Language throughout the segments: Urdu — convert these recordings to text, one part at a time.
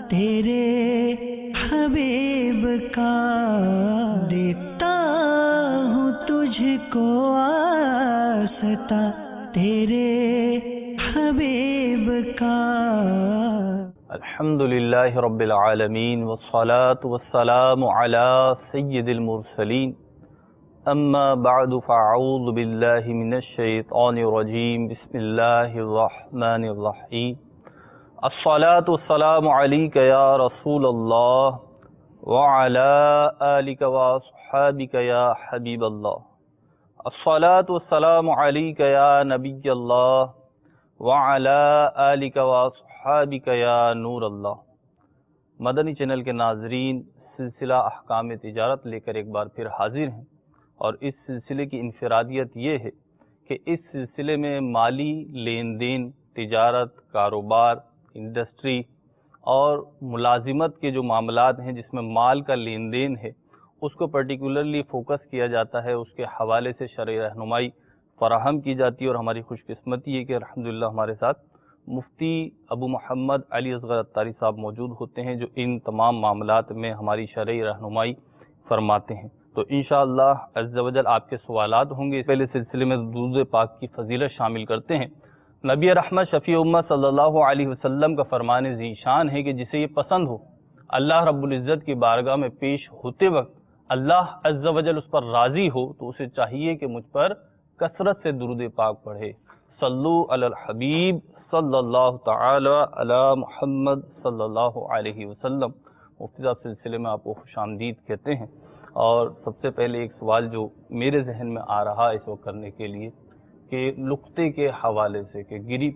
تیرے حبیب کا دیتا ہوں تجھ کو آستا تیرے حبیب کا. الحمدللہ رب العالمین والصلاة والسلام علی سید المرسلین اما بعد فاعوذ باللہ من الشیطان الرجیم بسم اللہ الرحمن الرحیم. الصلاة والسلام علیک یا رسول اللہ وعلی آلک واصحابک یا حبیب اللہ. الصلاة والسلام علیک یا نبی اللہ وعلی آلک واصحابک یا نور اللہ. مدنی چینل کے ناظرین، سلسلہ احکام تجارت لے کر ایک بار پھر حاضر ہیں، اور اس سلسلے کی انفرادیت یہ ہے کہ اس سلسلے میں مالی لین دین، تجارت، کاروبار، انڈسٹری اور ملازمت کے جو معاملات ہیں جس میں مال کا لین دین ہے اس کو پرٹیکولرلی فوکس کیا جاتا ہے، اس کے حوالے سے شرعی رہنمائی فراہم کی جاتی ہے. اور ہماری خوش قسمتی ہے کہ الحمدللہ ہمارے ساتھ مفتی ابو محمد علی اصغر عطاری صاحب موجود ہوتے ہیں جو ان تمام معاملات میں ہماری شرعی رہنمائی فرماتے ہیں. تو انشاءاللہ عز و جل آپ کے سوالات ہوں گے. پہلے سلسلے میں درود پاک کی فضیلت شامل کرتے ہیں. نبی رحمت شفیع امت صلی اللہ علیہ وسلم کا فرمان ذیشان ہے کہ جسے یہ پسند ہو اللہ رب العزت کی بارگاہ میں پیش ہوتے وقت اللہ عز و جل اس پر راضی ہو تو اسے چاہیے کہ مجھ پر کثرت سے درود پاک پڑھے. صلو علی الحبیب صلی اللہ تعالی علی محمد صلی اللہ علیہ وسلم. مفتی صاحب سلسلے میں آپ کو خوش آمدید کہتے ہیں. اور سب سے پہلے ایک سوال جو میرے ذہن میں آ رہا اس وقت کرنے کے لیے کہ لقطے کے حوالے سے کہ گری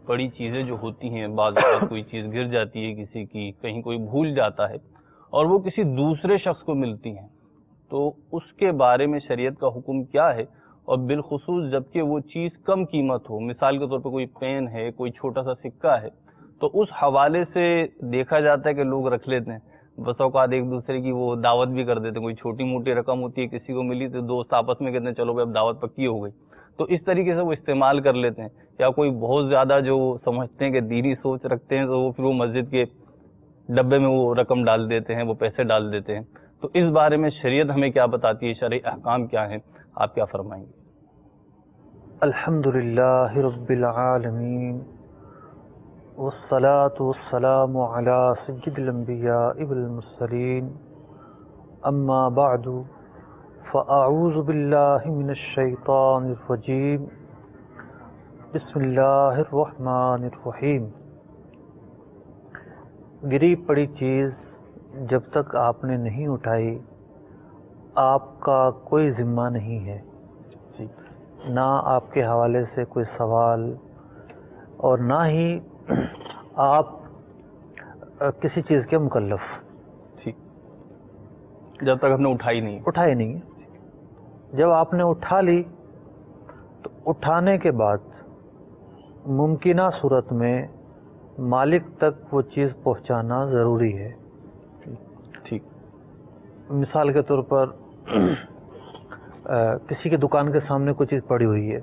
پڑی چیزیں جو ہوتی ہیں، بعض اوقات کوئی چیز گر جاتی ہے کسی کی، کہیں کوئی بھول جاتا ہے اور وہ کسی دوسرے شخص کو ملتی ہیں، تو اس کے بارے میں شریعت کا حکم کیا ہے؟ اور بالخصوص جبکہ وہ چیز کم قیمت ہو، مثال کے طور پہ کوئی پین ہے، کوئی چھوٹا سا سکہ ہے، تو اس حوالے سے دیکھا جاتا ہے کہ لوگ رکھ لیتے ہیں. بس اوقات ایک دوسرے کی وہ دعوت بھی کر دیتے ہیں. کوئی چھوٹی موٹی رقم ہوتی ہے کسی کو ملی تو دوست آپس میں کہتے ہیں چلو بھائی اب دعوت پکی ہو گئی، تو اس طریقے سے وہ استعمال کر لیتے ہیں. یا کوئی بہت زیادہ جو سمجھتے ہیں کہ دینی سوچ رکھتے ہیں تو وہ پھر وہ مسجد کے ڈبے میں وہ رقم ڈال دیتے ہیں، وہ پیسے ڈال دیتے ہیں. تو اس بارے میں شریعت ہمیں کیا بتاتی ہے، شرعی احکام کیا ہیں، آپ کیا فرمائیں گے؟ الحمدللہ رب العالمین والصلاة والسلام علی سید الانبیاء والمرسلین اما بعد فاعوذ باللہ من الشیطان الرجیم بسم اللہ الرحمن الرحیم. گری پڑی چیز جب تک آپ نے نہیں اٹھائی آپ کا کوئی ذمہ نہیں ہے، نہ آپ کے حوالے سے کوئی سوال، اور نہ ہی آپ کسی چیز کے مکلف، جب تک آپ نے اٹھائی نہیں. جب آپ نے اٹھا لی تو اٹھانے کے بعد ممکنہ صورت میں مالک تک وہ چیز پہنچانا ضروری ہے. ٹھیک. مثال کے طور پر کسی کے دکان کے سامنے کوئی چیز پڑی ہوئی ہے،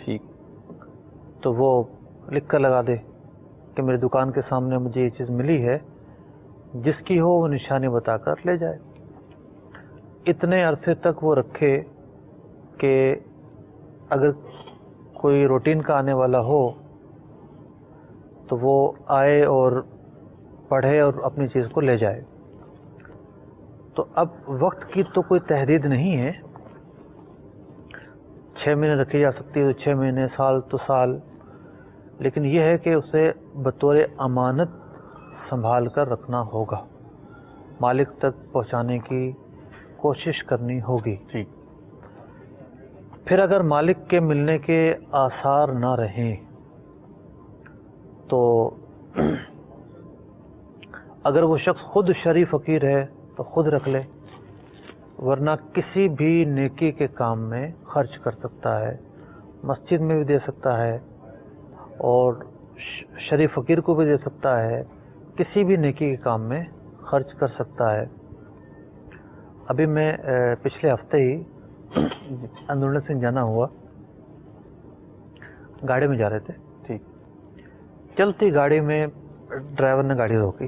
ٹھیک، تو وہ لکھ کر لگا دے کہ میری دکان کے سامنے مجھے یہ چیز ملی ہے، جس کی ہو وہ نشانی بتا کر لے جائے. اتنے عرصے تک وہ رکھے کہ اگر کوئی روٹین کا آنے والا ہو تو وہ آئے اور پڑھے اور اپنی چیز کو لے جائے. تو اب وقت کی تو کوئی تحدید نہیں ہے، 6 مہینے رکھی جا سکتی ہے تو 6 مہینے، سال تو سال، لیکن یہ ہے کہ اسے بطور امانت سنبھال کر رکھنا ہوگا، مالک تک پہنچانے کی کوشش کرنی ہوگی. ٹھیک. پھر اگر مالک کے ملنے کے آثار نہ رہیں تو اگر وہ شخص خود شرعی فقیر ہے تو خود رکھ لے، ورنہ کسی بھی نیکی کے کام میں خرچ کر سکتا ہے، مسجد میں بھی دے سکتا ہے اور شرعی فقیر کو بھی دے سکتا ہے، کسی بھی نیکی کے کام میں خرچ کر سکتا ہے. ابھی میں پچھلے ہفتے ہی اندرون سے جانا ہوا، گاڑی میں جا رہے تھے. ٹھیک. چلتی گاڑی میں ڈرائیور نے گاڑی روکی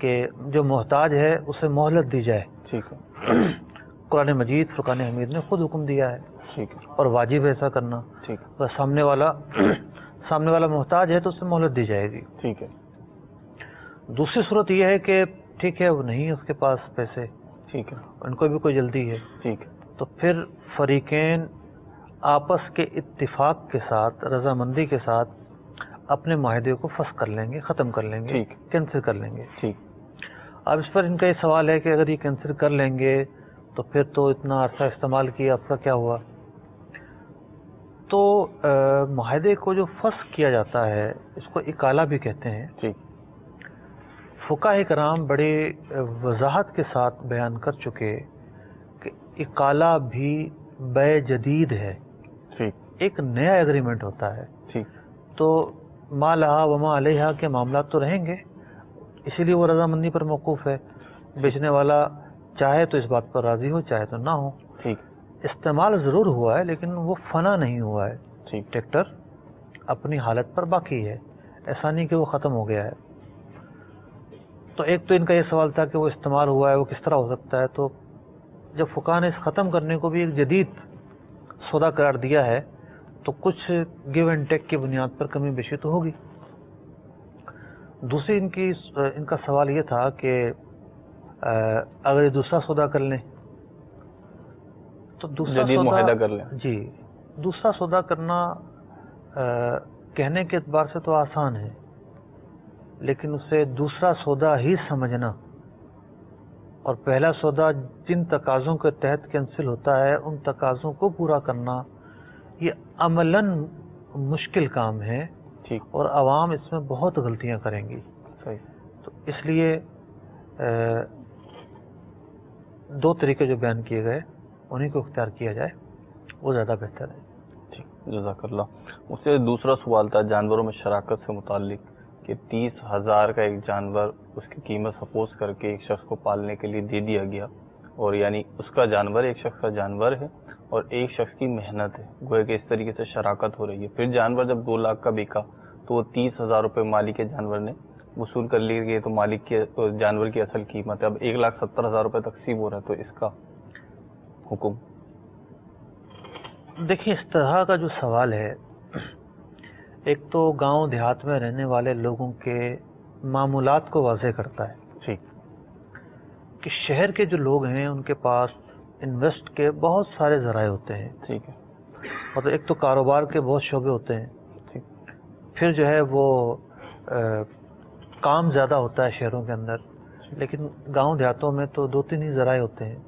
کہ جو محتاج ہے اسے مہلت دی جائے. ٹھیک ہے. قرآن مجید فرقان حمید نے خود حکم دیا ہے. ٹھیک ہے. اور واجب ہے ایسا کرنا. ٹھیک. بس سامنے والا محتاج ہے تو اسے مہلت دی جائے گی. ٹھیک ہے. دوسری صورت یہ ہے کہ ٹھیک ہے وہ نہیں ہے اس کے پاس پیسے. ٹھیک ہے. ان کو بھی کوئی جلدی ہے. ٹھیک ہے. تو پھر فریقین آپس کے اتفاق کے ساتھ رضامندی کے ساتھ اپنے معاہدے کو فسخ کر لیں گے, ختم کر لیں گے, کینسل کر لیں گے. ٹھیک. اب اس پر ان کا یہ سوال ہے کہ اگر یہ کینسل کر لیں گے تو پھر تو اتنا عرصہ استعمال کیا, آپ کا کیا ہوا؟ تو معاہدے کو جو فسخ کیا جاتا ہے اس کو اکالہ بھی کہتے ہیں. ٹھیک. فقہاء کرام بڑے وضاحت کے ساتھ بیان کر چکے کہ اکالہ بھی بیع جدید ہے. ٹھیک. ایک نیا ایگریمنٹ ہوتا ہے. ٹھیک. تو ما لہا وما علیہا کے معاملات تو رہیں گے, اسی لیے وہ رضامندی پر موقوف ہے. بیچنے والا چاہے تو اس بات پر راضی ہو, چاہے تو نہ ہو. ٹھیک. استعمال ضرور ہوا ہے لیکن وہ فنا نہیں ہوا ہے. ٹھیک. ٹریکٹر اپنی حالت پر باقی ہے, ایسا نہیں کہ وہ ختم ہو گیا ہے. تو ایک تو ان کا یہ سوال تھا کہ وہ استعمال ہوا ہے, وہ کس طرح ہو سکتا ہے. تو جب فقہاء نے اس ختم کرنے کو بھی ایک جدید سودا قرار دیا ہے تو کچھ گیو اینڈ ٹیک کی بنیاد پر کمی بیشی تو ہوگی. دوسری ان کا سوال یہ تھا کہ اگر یہ دوسرا سودا کر لیں تو دوسرا جدید معاہدہ کر لیں. جی, دوسرا سودا کرنا کہنے کے اعتبار سے تو آسان ہے, لیکن اسے دوسرا سودا ہی سمجھنا اور پہلا سودا جن تقاضوں کے تحت کینسل ہوتا ہے ان تقاضوں کو پورا کرنا یہ عملاً مشکل کام ہے. ٹھیک. اور عوام اس میں بہت غلطیاں کریں گی. صحیح. تو اس لیے دو طریقے جو بیان کیے گئے انہیں کو اختیار کیا جائے وہ زیادہ بہتر ہے. ٹھیک. جزاک اللہ. مجھ سے دوسرا سوال تھا جانوروں میں شراکت سے متعلق کہ 30,000 کا ایک جانور اس کی قیمت سپوز کر کے ایک شخص کو پالنے کے لیے دے دیا گیا, اور یعنی اس کا جانور ایک شخص کا جانور ہے اور ایک شخص کی محنت ہے, گویا کہ اس طریقے سے شراکت ہو رہی ہے. پھر جانور جب 2 لاکھ کا بکا تو وہ 30,000 روپے مالک کے جانور نے وصول کر لیے گئے, تو مالک کے جانور کی اصل قیمت ہے اب 1,70,000 روپے تقسیم ہو رہا ہے. تو اس کا حکم؟ دیکھیں, اس طرح کا جو سوال ہے ایک تو گاؤں دیہات میں رہنے والے لوگوں کے معمولات کو واضح کرتا ہے. ٹھیک. کہ شہر کے جو لوگ ہیں ان کے پاس انویسٹ کے بہت سارے ذرائع ہوتے ہیں. ٹھیک ہے. مطلب ایک تو کاروبار کے بہت شعبے ہوتے ہیں. ٹھیک. پھر جو ہے وہ کام زیادہ ہوتا ہے شہروں کے اندر, لیکن گاؤں دیہاتوں میں تو 2-3 ہی ذرائع ہوتے ہیں.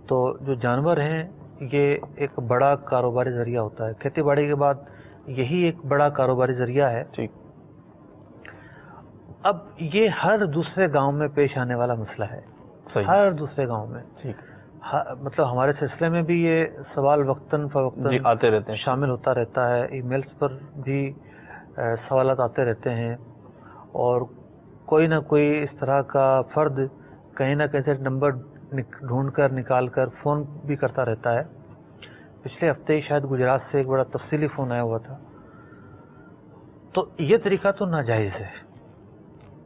تو جو جانور ہیں یہ ایک بڑا کاروباری ذریعہ ہوتا ہے. کھیتی باڑی کے بعد یہی ایک بڑا کاروباری ذریعہ ہے. ٹھیک. اب یہ ہر دوسرے گاؤں میں پیش آنے والا مسئلہ ہے. صحیح. ہر دوسرے گاؤں میں. ٹھیک. مطلب ہمارے سلسلے میں بھی یہ سوال وقتاً فوقتاً آتے رہتے ہیں, شامل ہوتا رہتا ہے. ای میلز پر بھی سوالات آتے رہتے ہیں, اور کوئی نہ کوئی اس طرح کا فرد کہیں نہ کہیں سے نمبر ڈھونڈ کر نکال کر فون بھی کرتا رہتا ہے. پچھلے ہفتے ہی شاید گجرات سے ایک بڑا تفصیلی فون آیا ہوا تھا. تو یہ طریقہ تو ناجائز ہے.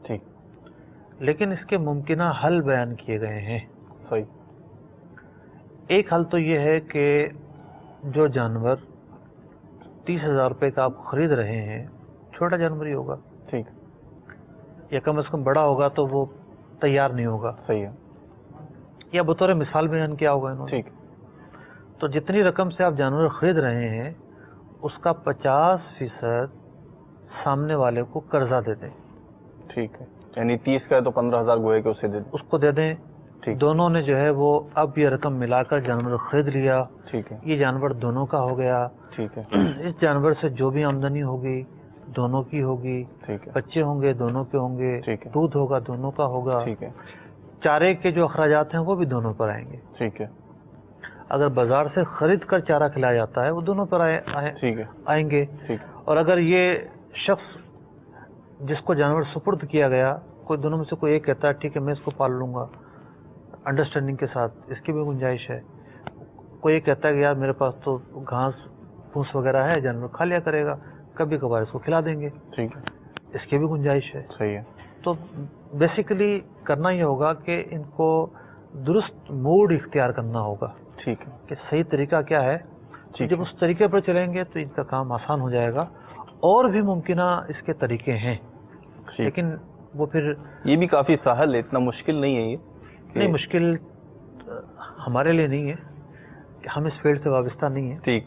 ٹھیک. لیکن اس کے ممکنہ حل بیان کیے گئے ہیں. صحیح. ایک حل تو یہ ہے کہ جو جانور 30,000 روپے کا آپ خرید رہے ہیں چھوٹا جانور ہی ہوگا. ٹھیک. یا کم از کم بڑا ہوگا تو وہ تیار نہیں ہوگا. صحیح ہے. یا بطور مثال بیان کیا ہوگا انہوں نے. ٹھیک. تو جتنی رقم سے آپ جانور خرید رہے ہیں اس کا 50% سامنے والے کو قرضہ دے دیں. ٹھیک ہے. یعنی 30 کا ہے تو 15,000 گوئے کہ اسے دے دیں. اس کو دے دیں. ٹھیک. دونوں نے جو ہے وہ اب یہ رقم ملا کر جانور خرید لیا. ٹھیک ہے. یہ جانور دونوں کا ہو گیا. ٹھیک ہے. اس جانور سے جو بھی آمدنی ہوگی دونوں کی ہوگی. ٹھیک ہے. بچے ہوں گے دونوں کے ہوں گے. ٹھیک ہے. دودھ ہوگا دونوں کا ہوگا. ٹھیک ہے. چارے کے جو اخراجات ہیں وہ بھی دونوں پر آئیں گے. ٹھیک ہے. اگر بازار سے خرید کر چارہ کھلایا جاتا ہے وہ دونوں پر ٹھیک ہے. آئیں گے. ٹھیک. اور اگر یہ شخص جس کو جانور سپرد کیا گیا کوئی دونوں میں سے کوئی ایک کہتا ہے ٹھیک ہے میں اس کو پال لوں گا انڈرسٹینڈنگ کے ساتھ, اس کی بھی گنجائش ہے. کوئی ایک کہتا ہے کہ یار میرے پاس تو گھاس پھوس وغیرہ ہے جانور کھا لیا کرے گا, کبھی کبھار اس کو کھلا دیں گے, ٹھیک ہے, اس کی بھی گنجائش ہے. صحیح ہے. تو بیسیکلی کرنا یہ ہوگا کہ ان کو درست موڈ اختیار کرنا ہوگا. ٹھیک ہے کہ صحیح طریقہ کیا ہے. جب اس طریقے پر چلیں گے تو ان کا کام آسان ہو جائے گا. اور بھی ممکنہ اس کے طریقے ہیں, لیکن وہ پھر یہ بھی کافی سہل ہے, اتنا مشکل نہیں ہے یہ. نہیں, مشکل ہمارے لیے نہیں ہے کہ ہم اس فیلڈ سے وابستہ نہیں ہیں. ٹھیک.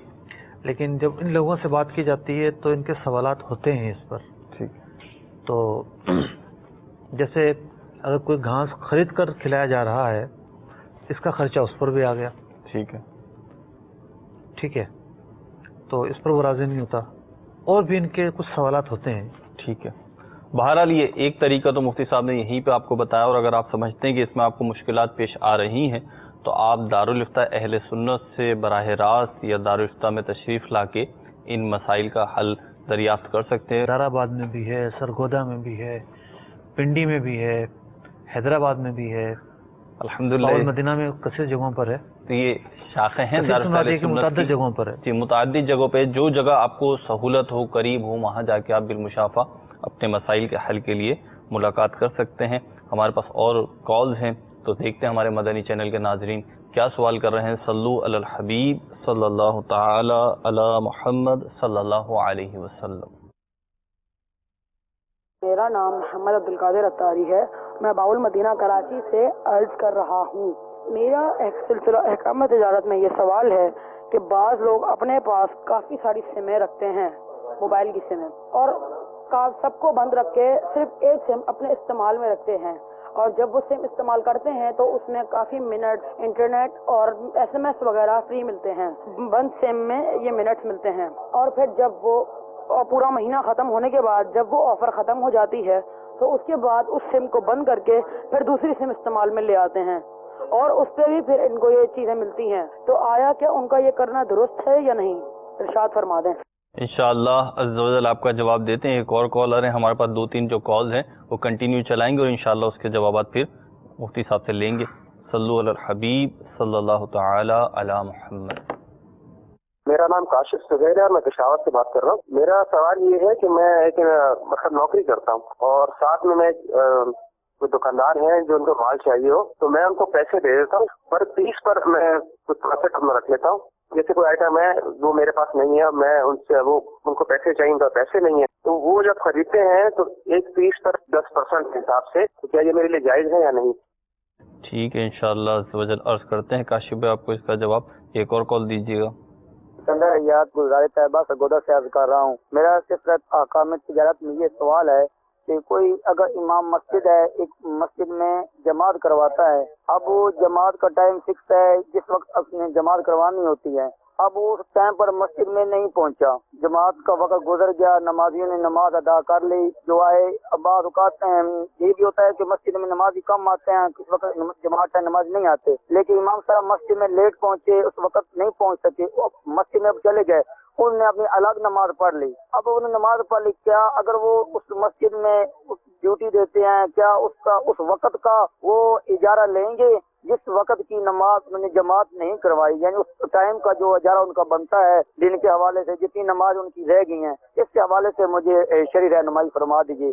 لیکن جب ان لوگوں سے بات کی جاتی ہے تو ان کے سوالات ہوتے ہیں اس پر. ٹھیک. تو جیسے اگر کوئی گھاس خرید کر کھلایا جا رہا ہے, اس کا خرچہ اس پر بھی آ گیا. ٹھیک ہے. ٹھیک ہے, تو اس پر وہ راضی نہیں ہوتا. اور بھی ان کے کچھ سوالات ہوتے ہیں. ٹھیک ہے. بہرحال یہ ایک طریقہ تو مفتی صاحب نے یہیں پہ آپ کو بتایا, اور اگر آپ سمجھتے ہیں کہ اس میں آپ کو مشکلات پیش آ رہی ہیں تو آپ دارالافتاء اہل سنت سے براہ راست یا دارالافتاء میں تشریف لا کے ان مسائل کا حل دریافت کر سکتے ہیں. دار آباد میں بھی ہے, سرگودا میں بھی ہے, پنڈی میں بھی ہے, حیدرآباد میں بھی ہے, الحمدللہ مدینہ میں کثیر جگہوں پر ہے. تو یہ شاخیں ہیں متعدد جگہوں پر ہے. جی, متعدد جگہوں پہ جو جگہ آپ کو سہولت ہو, قریب ہو, وہاں جا کے آپ بالمشافہ اپنے مسائل کے حل کے لیے ملاقات کر سکتے ہیں. ہمارے پاس اور کالز ہیں, تو دیکھتے ہیں ہمارے مدنی چینل کے ناظرین کیا سوال کر رہے ہیں. صلو علی الحبیب صلی اللہ تعالی علی محمد صلی اللہ علیہ وسلم. میرا نام محمد عبدالقادر اتاری ہے. میں باول مدینہ کراچی سے عرض کر رہا ہوں. میرا ایک سلسلہ احکام تجارت میں یہ سوال ہے کہ بعض لوگ اپنے پاس کافی ساری سمیں رکھتے ہیں, موبائل کی سمیں, اور سب کو بند رکھ کے صرف ایک سم اپنے استعمال میں رکھتے ہیں, اور جب وہ سم استعمال کرتے ہیں تو اس میں کافی منٹ انٹرنیٹ اور SMS وغیرہ فری ملتے ہیں. بند سم میں یہ منٹس ملتے ہیں, اور پھر جب وہ پورا مہینہ ختم ہونے کے بعد جب وہ آفر ختم ہو جاتی ہے تو اس کے بعد اس سم کو بند کر کے پھر دوسری سم استعمال میں لے آتے ہیں, اور اس پہ بھی پھر ان کو یہ چیزیں ملتی ہیں. تو آیا کیا ان کا یہ کرنا درست ہے یا نہیں؟ ارشاد فرما دیں. انشاءاللہ عز و جل آپ کا جواب دیتے ہیں. ایک اور کالر ہیں ہمارے پاس, 2-3 جو کالز ہیں وہ کنٹینیو چلائیں گے, اور انشاءاللہ اس کے جوابات پھر مفتی صاحب سے لیں گے. صلو علی الحبیب صلی اللہ تعالی علی محمد. میرا نام کاشف سغیر ہے, میں پشاور سے بات کر رہا ہوں. میرا سوال یہ ہے کہ میں ایک مطلب نوکری کرتا ہوں, اور ساتھ میں کوئی دکاندار ہیں جو ان کو مال چاہیے ہو, تو میں ان کو پیسے دے دیتا ہوں, پر 30 پر میں کچھ پروفٹ اپنا رکھ لیتا ہوں. جیسے کوئی آئٹم ہے وہ میرے پاس نہیں ہے, میں ان سے ان کو پیسے چاہیے, ان کا پیسے نہیں ہے, تو وہ جب خریدتے ہیں تو ایک 30 پر 10% حساب سے, تو کیا یہ میرے لیے جائز ہے یا نہیں؟ ٹھیک ہے, انشاءاللہ عز و جل عرض کرتے ہیں. کاشف بھائی آپ کو اس کا جواب. ایک اور کال دیجیے گا. ریاض گلزار طیبہ سرگودا سے عرض کر رہا ہوں. میرا صرف احکام تجارت میں یہ سوال ہے کہ کوئی اگر امام مسجد ہے, ایک مسجد میں جماعت کرواتا ہے, اب وہ جماعت کا ٹائم فکس ہے جس وقت اپنی جماعت کروانی ہوتی ہے, اب وہ اس ٹائم پر مسجد میں نہیں پہنچا, جماعت کا وقت گزر گیا, نمازیوں نے نماز ادا کر لی جو آئے. اب بعض اوقات یہ بھی ہوتا ہے کہ مسجد میں نمازی کم آتے ہیں, کس وقت جماعت ہے نماز نہیں آتے, لیکن امام صاحب مسجد میں لیٹ پہنچے, اس وقت نہیں پہنچ سکے, مسجد میں اب چلے گئے, انہوں نے اپنی الگ نماز پڑھ لی. اب انہوں نے نماز پڑھ لی, کیا اگر وہ اس مسجد میں ڈیوٹی دیتے ہیں, کیا اس وقت کا وہ اجارہ لیں گے جس وقت کی نماز انہوں نے جماعت نہیں کروائی, یعنی اس ٹائم کا جو اجارہ ان کا بنتا ہے دن کے حوالے سے, جتنی نماز ان کی رہ گئی ہیں, اس کے حوالے سے مجھے شرعی رہنمائی فرما دیجیے.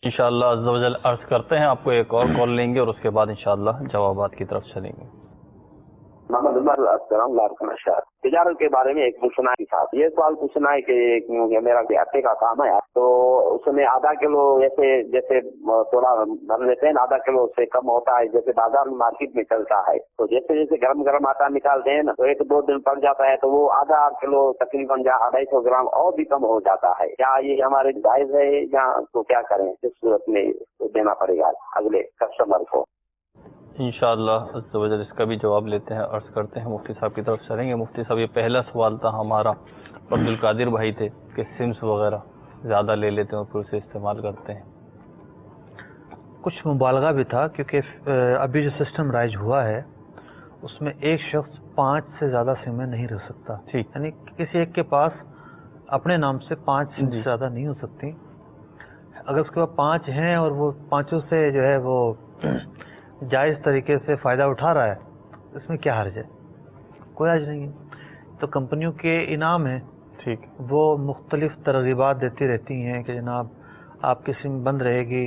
انشاءاللہ عز و جل عرض کرتے ہیں. آپ کو ایک اور کال لیں گے اور اس کے بعد انشاءاللہ جوابات کی طرف چلیں گے. محمد عمر السلام علیکم. شاہ تجارت کے بارے میں ایک پوچھنا ہے صاحب, یہ سوال پوچھنا ہے کہ میرا آٹے کا کام ہے, تو اس میں آدھا کلو جیسے تھوڑا بھر لیتے ہیں, آدھا کلو سے کم ہوتا ہے, جیسے بازار میں مارکیٹ میں چلتا ہے, تو جیسے گرم آٹا نکالتے ہیں نا, تو 1-2 دن پڑ جاتا ہے, تو وہ آدھا کلو تقریباً 250 گرام اور بھی کم ہو جاتا ہے. کیا یہ ہمارے جائز ہے یا تو کیا کریں, اس صورت میں دینا پڑے گا اگلے کسٹمر کو؟ انشاءاللہ عز و جل اس کا بھی جواب لیتے ہیں, عرض کرتے ہیں. مفتی صاحب کی طرف چلیں گے. مفتی صاحب یہ پہلا سوال تھا ہمارا, عبدالقادر بھائی تھے کہ سمس وغیرہ زیادہ لے لیتے ہیں اور پھر اسے استعمال کرتے ہیں. کچھ مبالغہ بھی تھا, کیونکہ ابھی جو سسٹم رائج ہوا ہے اس میں ایک شخص 5 سے زیادہ سمیں نہیں رکھ سکتا. ٹھیک, یعنی کسی ایک کے پاس اپنے نام سے 5 سم سے زیادہ نہیں ہو سکتی. اگر اس کے پاس 5 ہیں اور وہ 5 سے جو ہے وہ جائز طریقے سے فائدہ اٹھا رہا ہے, اس میں کیا حرج ہے؟ کوئی حرج نہیں ہے. تو کمپنیوں کے انعام ہیں, ٹھیک, وہ مختلف ترغیبات دیتی رہتی ہیں کہ جناب آپ کی سم بند رہے گی,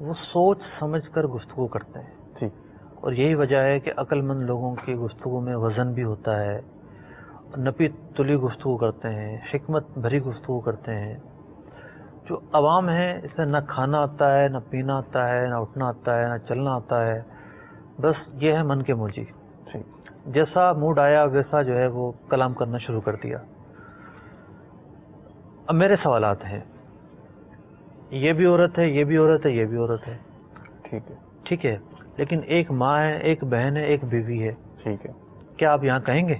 وہ سوچ سمجھ کر گفتگو کرتے ہیں. ٹھیک. اور یہی وجہ ہے کہ عقل مند لوگوں کی گفتگو میں وزن بھی ہوتا ہے، نپی تلی گفتگو کرتے ہیں، حکمت بھری گفتگو کرتے ہیں. جو عوام ہیں اس میں نہ کھانا آتا ہے، نہ پینا آتا ہے، نہ اٹھنا آتا ہے، نہ چلنا آتا ہے، بس یہ ہے من کے موجی. جیسا موڈ آیا ویسا جو ہے وہ کلام کرنا شروع کر دیا. اب میرے سوالات ہیں، یہ بھی عورت ہے، یہ بھی عورت ہے، یہ بھی عورت ہے. ٹھیک ہے. ٹھیک ہے، لیکن ایک ماں ہے، ایک بہن ہے، ایک بیوی ہے. ٹھیک ہے. کیا آپ یہاں کہیں گے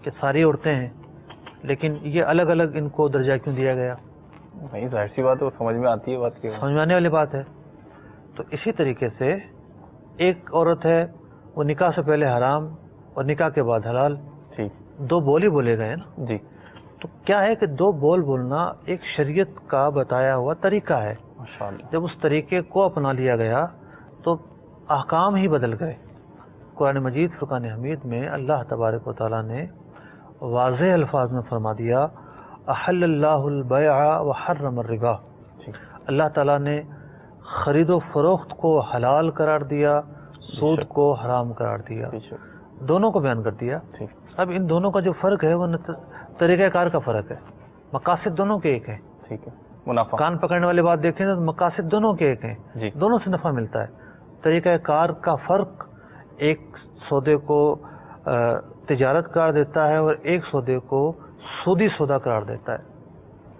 کہ ساری عورتیں ہیں لیکن یہ الگ الگ ان کو درجہ کیوں دیا گیا؟ نہیں، ظاہر سی بات ہے، وہ سمجھ میں آتی ہے بات کی، سمجھ میں آنے والی بات ہے. تو اسی طریقے سے ایک عورت ہے وہ نکاح سے پہلے حرام اور نکاح کے بعد حلال. ٹھیک. دو بول ہی بولے گئے نا. جی. تو کیا ہے کہ دو بول بولنا ایک شریعت کا بتایا ہوا طریقہ ہے. ماشاءاللہ. جب اس طریقے کو اپنا لیا گیا تو احکام ہی بدل گئے. قرآن مجید فرقان حمید میں اللہ تبارک و تعالیٰ نے واضح الفاظ میں فرما دیا احل اللہ البیع وحرم الربا. اللہ تعالیٰ نے خرید و فروخت کو حلال قرار دیا، سود کو حرام قرار دیا، دونوں کو بیان کر دیا. اب ان دونوں کا جو فرق ہے وہ طریقہ کار کا فرق ہے، مقاصد دونوں کے ایک ہیں. ٹھیک ہے. منافع، کان پکڑنے والی بات دیکھیں تو مقاصد دونوں کے ایک ہیں. جی. دونوں سے نفع ملتا ہے. طریقہ کار کا فرق ایک سودے کو تجارت قرار دیتا ہے اور ایک سودے کو سودی سودا قرار دیتا ہے.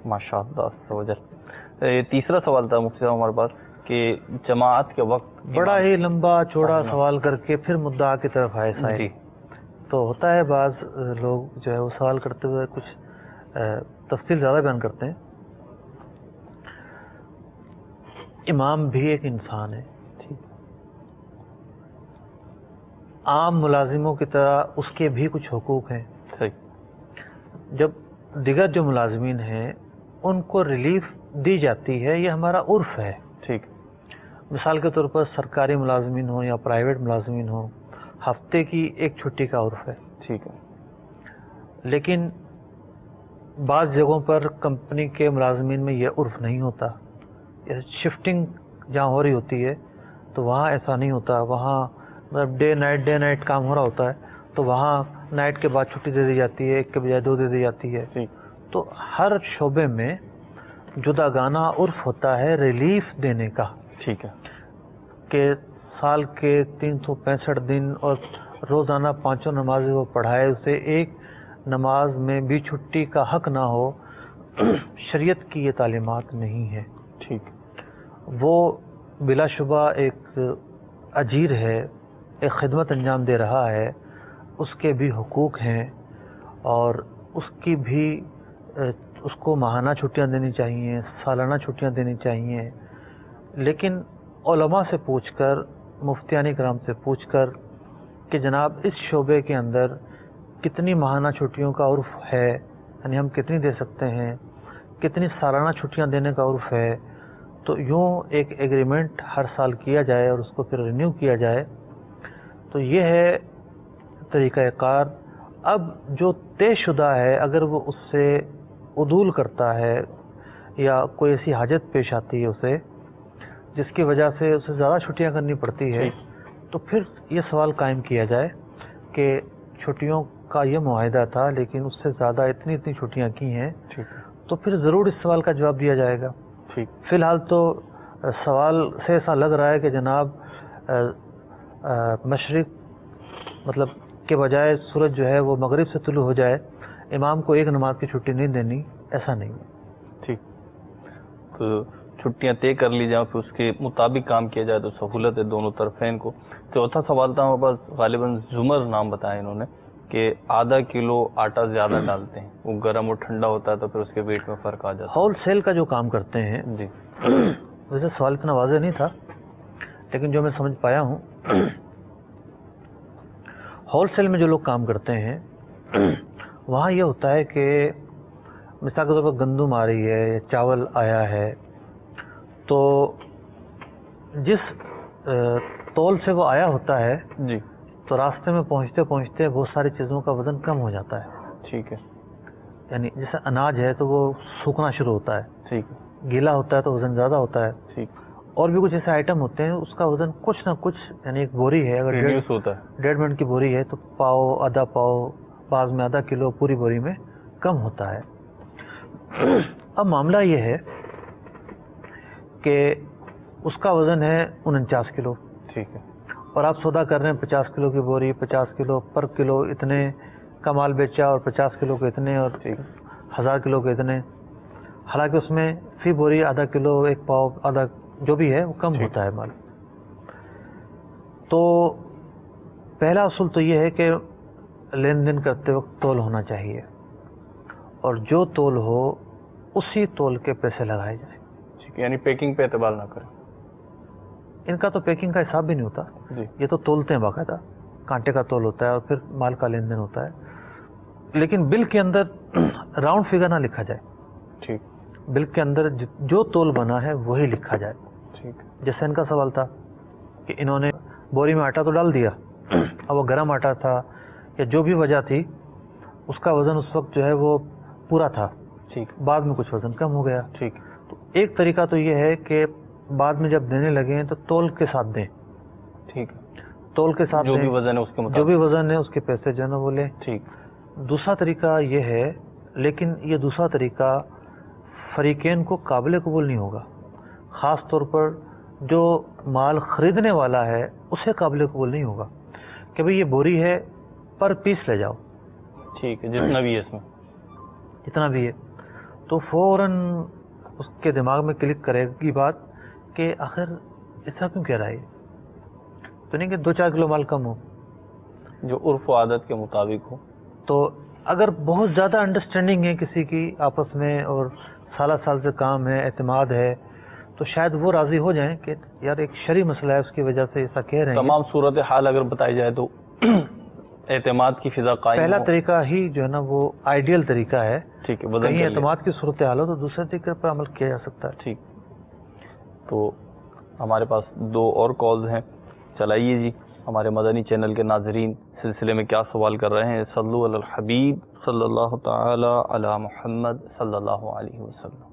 ماشاءاللہ. یہ تیسرا سوال تھا مفتی صاحب ہمارے پاس کہ جماعت کے وقت بڑا ہی لمبا چوڑا سوال کر کے پھر مدعا کی طرف آئے سائل. جی. تو ہوتا ہے بعض لوگ جو ہے وہ سوال کرتے ہوئے کچھ تفصیل زیادہ بیان کرتے ہیں. امام بھی ایک انسان ہے، عام ملازموں کی طرح اس کے بھی کچھ حقوق ہیں. جب دیگر جو ملازمین ہیں ان کو ریلیف دی جاتی ہے، یہ ہمارا عرف ہے. ٹھیک. مثال کے طور پر سرکاری ملازمین ہوں یا پرائیویٹ ملازمین ہوں، ہفتے کی ایک چھٹی کا عرف ہے. ٹھیک ہے. لیکن بعض جگہوں پر کمپنی کے ملازمین میں یہ عرف نہیں ہوتا. شفٹنگ جہاں ہو رہی ہوتی ہے تو وہاں ایسا نہیں ہوتا. وہاں مطلب ڈے نائٹ کام ہو رہا ہوتا ہے تو وہاں نائٹ کے بعد چھٹی دے دی جاتی ہے، ایک کے بجائے 2 دے دی جاتی ہے. تو ہر شعبے میں جدا گانا عرف ہوتا ہے ریلیف دینے کا. ٹھیک ہے. کہ سال کے 365 دن اور روزانہ 5 نمازیں وہ پڑھائے، اسے ایک نماز میں بھی چھٹی کا حق نہ ہو. شریعت کی یہ تعلیمات نہیں ہے. ٹھیک. وہ بلا شبہ ایک اجیر ہے، ایک خدمت انجام دے رہا ہے، اس کے بھی حقوق ہیں اور اس کی بھی اس کو ماہانہ چھٹیاں دینی چاہیے، سالانہ چھٹیاں دینی چاہیے. لیکن علماء سے پوچھ کر، مفتیان کرام سے پوچھ کر کہ جناب اس شعبے کے اندر کتنی ماہانہ چھٹیوں کا عرف ہے، یعنی ہم کتنی دے سکتے ہیں، کتنی سالانہ چھٹیاں دینے کا عرف ہے، تو یوں ایک ایگریمنٹ ہر سال کیا جائے اور اس کو پھر رینیو کیا جائے. تو یہ ہے طریقہ کار. اب جو طے شدہ ہے اگر وہ اس سے عدول کرتا ہے یا کوئی ایسی حاجت پیش آتی ہے اسے جس کی وجہ سے اسے زیادہ چھٹیاں کرنی پڑتی ہے، تو پھر یہ سوال قائم کیا جائے کہ چھٹیوں کا یہ معاہدہ تھا لیکن اس سے زیادہ اتنی چھٹیاں کی ہیں، تو پھر ضرور اس سوال کا جواب دیا جائے گا. فی الحال تو سوال سے ایسا لگ رہا ہے کہ جناب مشرق مطلب کے بجائے سورج جو ہے وہ مغرب سے طلوع ہو جائے، امام کو ایک نماز کی چھٹی نہیں دینی، ایسا نہیں ہے. ٹھیک. تو چھٹیاں طے کر لی جائیں پھر اس کے مطابق کام کیا جائے تو سہولت ہے دونوں طرفین کو. چوتھا سوال تھا ہمارے پاس، غالباً زمر نام بتایا انہوں نے کہ آدھا کلو آٹا زیادہ ڈالتے ہیں، وہ گرم اور ٹھنڈا ہوتا ہے تو پھر اس کے ویٹ میں فرق آ جاتا ہے. ہول سیل کا جو کام کرتے ہیں، جی ویسے سوال اتنا واضح نہیں تھا لیکن جو میں سمجھ پایا ہوں، ہول سیل میں جو لوگ کام کرتے ہیں وہاں یہ ہوتا ہے کہ مثال کے طور پر گندم آ رہی ہے یا چاول آیا ہے تو جس تول سے وہ آیا ہوتا ہے جی تو راستے میں پہنچتے پہنچتے بہت ساری چیزوں کا وزن کم ہو جاتا ہے. ٹھیک ہے. یعنی جیسے اناج ہے تو وہ سوکھنا شروع ہوتا ہے، ٹھیک ہے. گیلا ہوتا ہے تو وزن زیادہ ہوتا ہے. ٹھیک. اور بھی کچھ ایسے آئٹم ہوتے ہیں اس کا وزن کچھ نہ کچھ، یعنی ایک بوری ہے اگر ریڈیوس ہوتا ہے، 1.5 من کی بوری ہے تو پاؤ، آدھا پاؤ، بعض میں آدھا کلو پوری بوری میں کم ہوتا ہے۔ اب معاملہ یہ ہے کہ اس کا وزن ہے 49 کلو، ٹھیک ہے، اور آپ سودا کر رہے ہیں 50 کلو کی بوری، 50 کلو پر کلو اتنے کا مال بیچا، اور 50 کلو کے اتنے، اور 1000 کلو کے اتنے، حالانکہ اس میں فی بوری آدھا کلو، ایک پاؤ، آدھا جو بھی ہے وہ کم ہوتا ہے مال۔ تو پہلا اصول تو یہ ہے کہ لین دین کرتے وقت تول ہونا چاہیے، اور جو تول ہو اسی تول کے پیسے لگائے جائیں، ٹھیک ہے، یعنی پیکنگ پہ اعتبار نہ کریں۔ ان کا تو پیکنگ کا حساب بھی نہیں ہوتا، جی، یہ تو تولتے ہیں باقاعدہ، کانٹے کا تول ہوتا ہے اور پھر مال کا لین دین ہوتا ہے، لیکن بل کے اندر راؤنڈ فگر نہ لکھا جائے، ٹھیک، بل کے اندر جو تول بنا ہے وہی لکھا جائے۔ ٹھیک، جیسے ان کا سوال تھا کہ انہوں نے بوری میں آٹا تو ڈال دیا، اب وہ گرم آٹا تھا یا جو بھی وجہ تھی، اس کا وزن اس وقت جو ہے وہ پورا تھا، ٹھیک، بعد میں کچھ وزن کم ہو گیا۔ ٹھیک، تو ایک طریقہ تو یہ ہے کہ بعد میں جب دینے لگیں تو تول کے ساتھ دیں، ٹھیک، تول کے ساتھ جو دیں، بھی وزن ہے اس کے جو مطابق، بھی وزن ہے اس کے پیسے جو ہے نا وہ لیں۔ ٹھیک، دوسرا طریقہ یہ ہے، لیکن یہ دوسرا طریقہ فریقین کو قابل قبول نہیں ہوگا، خاص طور پر جو مال خریدنے والا ہے اسے قابل قبول نہیں ہوگا کہ بھئی یہ بوری ہے پر پیس لے جاؤ، ٹھیک ہے، جتنا بھی ہے اس میں، جتنا بھی ہے، تو فوراً اس کے دماغ میں کلک کرے گی بات کہ آخر ایسا کیوں کہہ رہا ہے، تو نہیں کہ 2-4 کلو مال کم ہو، جو عرف و عادت کے مطابق ہو۔ تو اگر بہت زیادہ انڈرسٹینڈنگ ہے کسی کی آپس میں اور سالہ سال سے کام ہے، اعتماد ہے، تو شاید وہ راضی ہو جائیں کہ یار ایک شرعی مسئلہ ہے اس کی وجہ سے ایسا کہہ رہے ہیں۔ تمام صورتحال اگر بتائی جائے تو اعتماد کی فضا قائم پہلا ہو۔ طریقہ ہی جو ہے نا وہ آئیڈیل طریقہ ہے، ٹھیک ہے، وزن کہیں کر لیا۔ اعتماد کی صورتحال ہو تو دوسرے طریقے پر عمل کیا جا سکتا ہے۔ ٹھیک، تو ہمارے پاس 2 اور کالز ہیں، چلائیے جی۔ ہمارے مدنی چینل کے ناظرین سلسلے میں کیا سوال کر رہے ہیں؟ صلو علی الحبیب صلی اللہ تعالی علی محمد صلی اللہ علیہ وسلم۔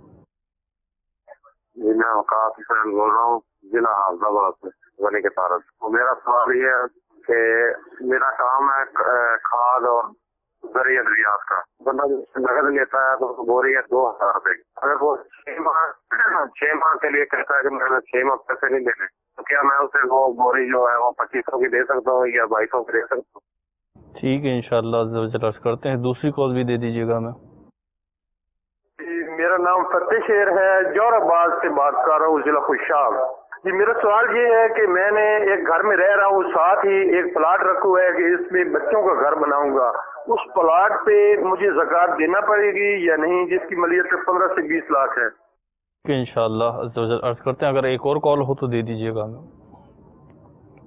جی میں اوقات حسین بول رہا ہوں، ضلع حافظ آباد سے، غنی کے طارق۔ تو میرا سوال یہ ہے کہ میرا کام ہے کھاد اور ذریعہ دریافت کا۔ بندہ جو نقد لیتا ہے تو بوری ہے 2000 روپے کی، اگر وہ 6 ماہ کے لیے کہتا ہے کہ میں 6 ماہ پیسے نہیں دینے، تو کیا میں اسے وہ بوری جو ہے وہ 2500 کی دے سکتا ہوں یا 2200 کی دے سکتا ہوں؟ ٹھیک ہے، انشاءاللہ عز و جل عرض کرتے ہیں۔ دوسری کال بھی دے دیجیے گا ہمیں۔ میرا نام فتح شیر ہے، جوہر آباد سے بات کر رہا ہوں، ضلع خوشحال۔ جی میرا سوال یہ ہے کہ میں نے ایک گھر میں رہ رہا ہوں، ساتھ ہی ایک پلاٹ رکھا ہوا ہے کہ اس میں بچوں کا گھر بناؤں گا، اس پلاٹ پہ مجھے زکوٰۃ دینا پڑے گی یا نہیں، جس کی ملیت 15 سے 20 لاکھ ہے؟ کہ انشاءاللہ عز و جل عرض کرتے ہیں، اگر ایک اور کال ہو تو دے دیجیے گا ہمیں۔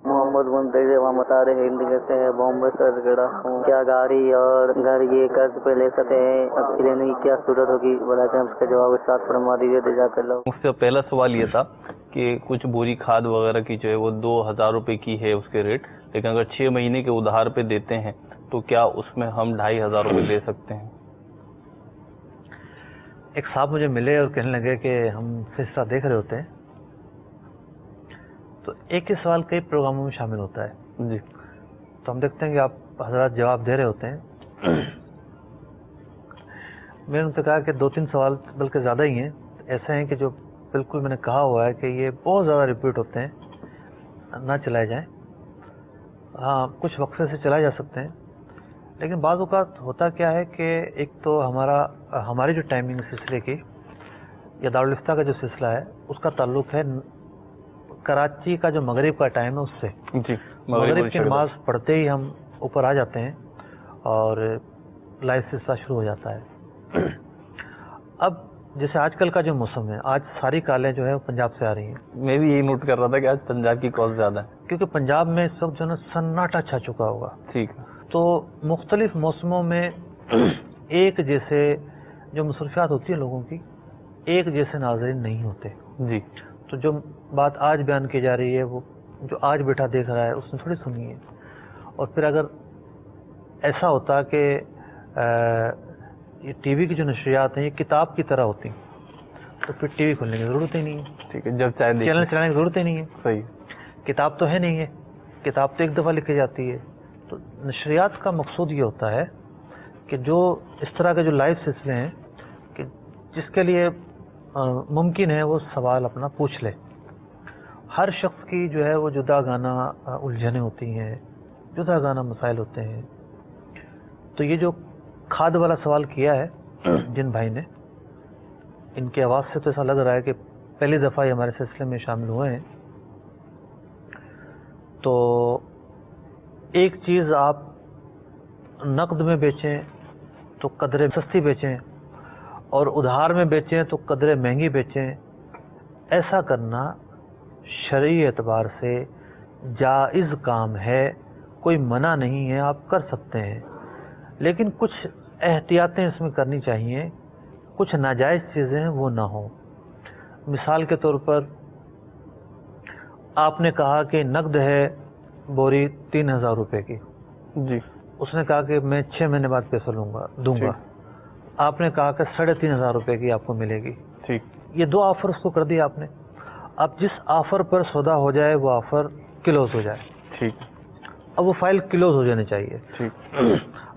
محمد منتظر محمد طارق ہند سے ہے، بامبے سے گڑا ہوں۔ کیا گاڑی اور گھر یہ قرض پہ لے سکتے ہیں؟ اب لینے کی کیا صورت ہوگی؟ بلا کہ اس کا جواب اس ساتھ فرما دیجیے، جزاک اللہ۔ اس سے پہلا سوال یہ تھا کہ کچھ بوری کھاد وغیرہ کی جو ہے وہ 2000 روپے کی ہے اس کے ریٹ، لیکن اگر 6 مہینے کے ادھار پہ دیتے ہیں تو کیا اس میں ہم 2500 روپے لے سکتے ہیں؟ ایک صاحب مجھے ملے اور کہنے لگے کہ ہم سلسلہ دیکھ رہے ہوتے ہیں تو ایک ہی سوال کئی پروگراموں میں شامل ہوتا ہے جی، تو ہم دیکھتے ہیں کہ آپ حضرات جواب دے رہے ہوتے ہیں۔ میں نے ان سے کہا کہ 2-3 سوال بلکہ زیادہ ہی ہیں ایسے ہیں کہ جو بالکل میں نے کہا ہوا ہے کہ یہ بہت زیادہ ریپیٹ ہوتے ہیں، نہ چلائے جائیں۔ ہاں کچھ وقفے سے چلائے جا سکتے ہیں، لیکن بعض اوقات ہوتا کیا ہے کہ ایک تو ہماری جو ٹائمنگ سلسلے کی یا دارالفتہ کا جو سلسلہ ہے اس کا تعلق ہے کراچی کا جو مغرب کا ٹائم ہے اس سے۔ جی، مغرب کی نماز پڑھتے ہی ہم اوپر آ جاتے ہیں اور لائیو سلسلہ شروع ہو جاتا ہے۔ اب جیسے آج کل کا جو موسم ہے، آج ساری کالیں جو ہے وہ پنجاب سے آ رہی ہیں۔ میں بھی یہی نوٹ کر رہا تھا کہ آج پنجاب کی کال زیادہ ہے، کیونکہ پنجاب میں اس وقت جو ہے نا سناٹا چھا چکا ہوگا۔ ٹھیک ہے، تو مختلف موسموں میں ایک جیسے جو مصروفیات ہوتی ہیں لوگوں کی، ایک جیسے ناظرین نہیں ہوتے۔ جی، تو جو بات آج بیان کی جا رہی ہے وہ جو آج بیٹھا دیکھ رہا ہے اس نے تھوڑی سنی ہے۔ اور پھر اگر ایسا ہوتا کہ یہ ٹی وی کی جو نشریات ہیں یہ کتاب کی طرح ہوتی، تو پھر ٹی وی کھولنے کی ضرورت ہی نہیں ہے. ٹھیک ہے, جب چاہے چینل چلانے کی ضرورت ہی نہیں ہے. صحیح. کتاب تو ہے نہیں ہے, کتاب تو ایک دفعہ لکھی جاتی ہے. تو نشریات کا مقصود یہ ہوتا ہے کہ جو اس طرح کے جو لائیو سلسلے ہیں کہ جس کے لیے ممکن ہے وہ سوال اپنا پوچھ لے. ہر شخص کی جو ہے وہ جدا گانا الجھنیں ہوتی ہیں, جدا گانا مسائل ہوتے ہیں. تو یہ جو کھاد والا سوال کیا ہے جن بھائی نے, ان کی آواز سے تو ایسا لگ رہا ہے کہ پہلی دفعہ یہ ہمارے سلسلے میں شامل ہوئے ہیں. تو ایک چیز آپ نقد میں بیچیں تو قدرے سستی بیچیں, اور ادھار میں بیچیں تو قدرے مہنگی بیچیں. ایسا کرنا شرعی اعتبار سے جائز کام ہے, کوئی منع نہیں ہے, آپ کر سکتے ہیں. لیکن کچھ احتیاطیں اس میں کرنی چاہیے, کچھ ناجائز چیزیں وہ نہ ہوں. مثال کے طور پر آپ نے کہا کہ نقد ہے بوری 3000 روپے کی, جی. اس نے کہا کہ میں 6 مہینے بعد پیسہ دوں گا. آپ نے کہا کہ 3500 روپے کی آپ کو ملے گی. ٹھیک. یہ 2 آفر اس کو کر دی آپ نے. اب جس آفر پر سودا ہو جائے وہ آفر کلوز ہو جائے. ٹھیک. اب وہ فائل کلوز ہو جانی چاہیے. ٹھیک.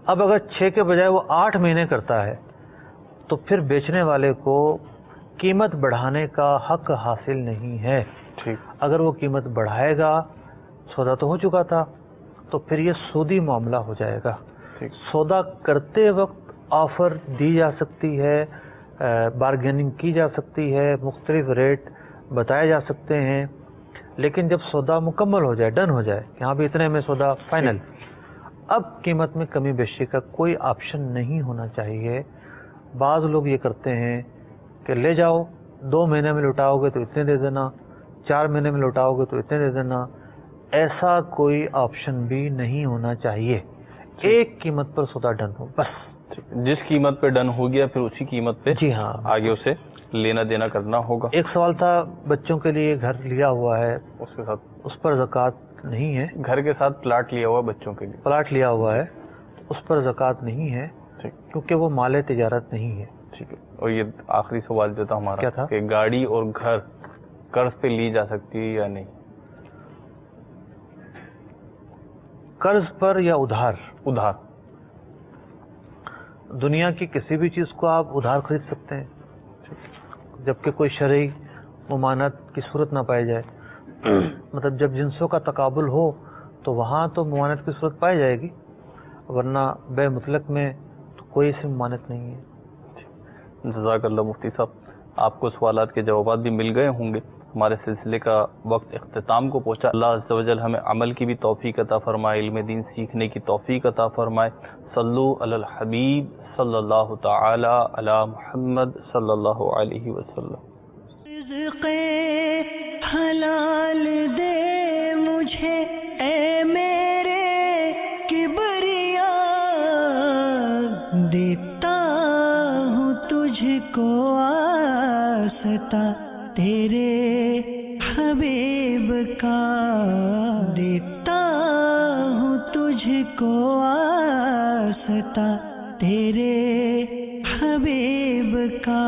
اب اگر 6 کے بجائے وہ 8 مہینے کرتا ہے تو پھر بیچنے والے کو قیمت بڑھانے کا حق حاصل نہیں ہے. ٹھیک. اگر وہ قیمت بڑھائے گا, سودا تو ہو چکا تھا, تو پھر یہ سودی معاملہ ہو جائے گا. ٹھیک. سودا کرتے وقت آفر دی جا سکتی ہے, بارگیننگ کی جا سکتی ہے, مختلف ریٹ بتائے جا سکتے ہیں, لیکن جب سودا مکمل ہو جائے, ڈن ہو جائے کہ ہاں بھی اتنے میں سودا فائنل, اب قیمت میں کمی بیشی کا کوئی آپشن نہیں ہونا چاہیے. بعض لوگ یہ کرتے ہیں کہ لے جاؤ, 2 مہینے میں لوٹاؤ گے تو اتنے دے دینا, 4 مہینے میں لوٹاؤ گے تو اتنے دے دینا. ایسا کوئی آپشن بھی نہیں ہونا چاہیے. ایک قیمت پر سودا ڈن ہو بس. جس قیمت پہ ڈن ہو گیا پھر اسی قیمت پہ جی ہاں آگے اسے لینا دینا کرنا ہوگا. ایک سوال تھا, بچوں کے لیے گھر لیا ہوا ہے, اس کے ساتھ اس پر زکوٰۃ نہیں ہے. گھر کے ساتھ پلاٹ لیا ہوا بچوں کے لیے, پلاٹ لیا ہوا ہے, اس پر زکوٰۃ نہیں ہے کیونکہ وہ مال تجارت نہیں ہے. ٹھیک ہے. اور یہ آخری سوال جو تھا ہمارا کیا تھا؟ کہ گاڑی اور گھر قرض پہ لی جا سکتی ہے یا نہیں؟ قرض پر یا ادھار؟ ادھار. دنیا کی کسی بھی چیز کو آپ ادھار خرید سکتے ہیں جبکہ کوئی شرعی ممانعت کی صورت نہ پائی جائے. مطلب جب جنسوں کا تقابل ہو تو وہاں تو ممانعت کی صورت پائی جائے گی, ورنہ بے مطلق میں تو کوئی ایسی ممانعت نہیں ہے. جزاک اللہ مفتی صاحب, آپ کو سوالات کے جوابات بھی مل گئے ہوں گے. ہمارے سلسلے کا وقت اختتام کو پہنچا. اللہ عز و جل ہمیں عمل کی بھی توفیق عطا فرمائے, علم دین سیکھنے کی توفیق عطا فرمائے. صلو علی الحبیب صلی اللہ تعالی علی محمد صلی اللہ علیہ وسلم. رزق حلال دے مجھے اے میرے کبریا, دیتا ہوں تجھ کو آستا تیرے حبیب کا, دیتا ہوں تجھ کو آستا تیرے حبیب کا.